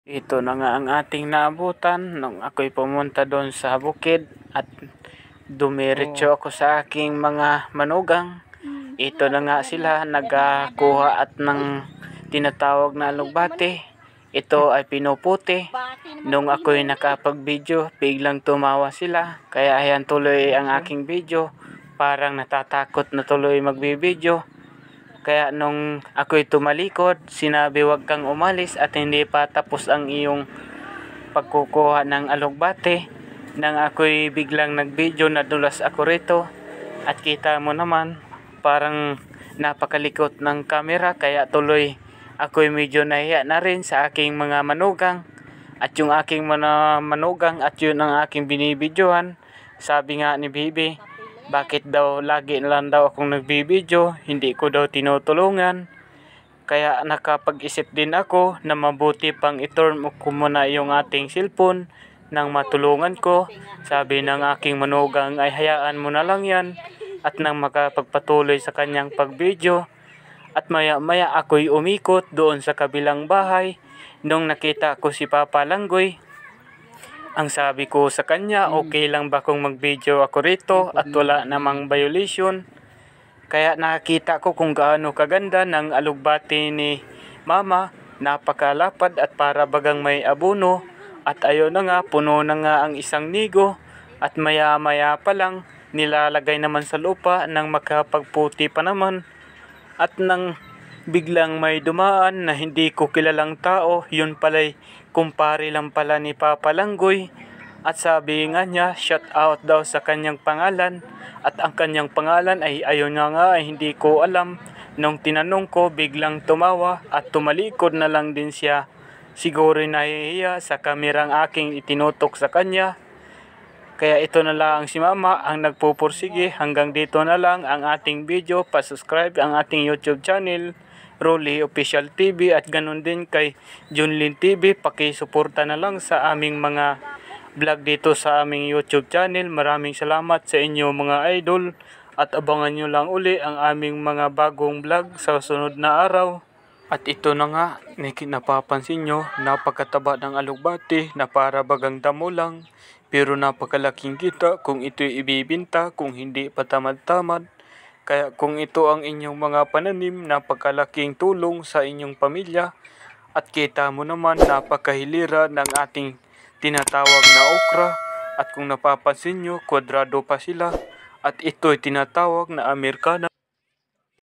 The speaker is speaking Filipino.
Ito na nga ang ating naabutan nung ako'y pumunta doon sa bukid at dumiretso ako sa aking mga manugang. Ito na nga sila nagkuha at ng tinatawag na alugbate. Ito ay pinuputi. Nung ako'y nakapag-video, biglang tumawa sila. Kaya ayan tuloy ang aking video. Parang natatakot na tuloy magbibideo. Kaya nung ako'y tumalikod, sinabi wag kang umalis at hindi pa tapos ang iyong pagkukuha ng alugbate. Nang ako'y biglang nag-video, nadulas ako rito. At kita mo naman, parang napakalikot ng camera. Kaya tuloy ako'y medyo nahiya na rin sa aking mga manugang. At yung aking mga manugang at yun ang aking binibidyohan. Sabi nga ni Bibi, bakit daw lagi lang daw akong nagbibideo, hindi ko daw tinutulungan. Kaya nakapag-isip din ako na mabuti pang i-turn ko muna yung ating cellphone nang matulungan ko. Sabi ng aking manugang ay hayaan mo na lang yan at nang makapagpatuloy sa kanyang pag-video. At maya maya ako'y umikot doon sa kabilang bahay. Nung nakita ko si Papa Langgoy, ang sabi ko sa kanya, okay lang ba kung mag-video ako rito at wala namang violation? Kaya nakita ko kung gaano kaganda ng alugbati ni Mama. Napakalapad at para bagang may abono. At ayun na nga, puno na nga ang isang nigo. At maya maya pa lang, nilalagay naman sa lupa nang makapagputi pa naman. At nang biglang may dumaan na hindi ko kilalang tao, yun pala'y kumpare lang pala ni Papa Langgoy. At sabi nga niya, shout out daw sa kanyang pangalan. At ang kanyang pangalan ay ayun nga ay hindi ko alam. Nung tinanong ko, biglang tumawa at tumalikod na lang din siya. Siguro nahihiya sa kamerang aking itinutok sa kanya. Kaya ito na lang si Mama ang nagpupursige. Hanggang dito na lang ang ating video. Pa-subscribe ang ating YouTube channel, Rolly Official TV, at ganun din kay Junlin TV. Pakisuporta na lang sa aming mga vlog dito sa aming YouTube channel. Maraming salamat sa inyo mga idol at abangan nyo lang uli ang aming mga bagong vlog sa sunod na araw. At ito na nga, napapansin nyo, napakataba ng alugbati na para bagang damo lang. Pero napakalaking kita kung ito'y ibibinta, kung hindi pa tamad-tamad. Kaya kung ito ang inyong mga pananim, napakalaking tulong sa inyong pamilya. At kita mo naman, napakahilira ng ating tinatawag na okra. At kung napapansin nyo, kwadrado pa sila. At ito'y tinatawag na Americana.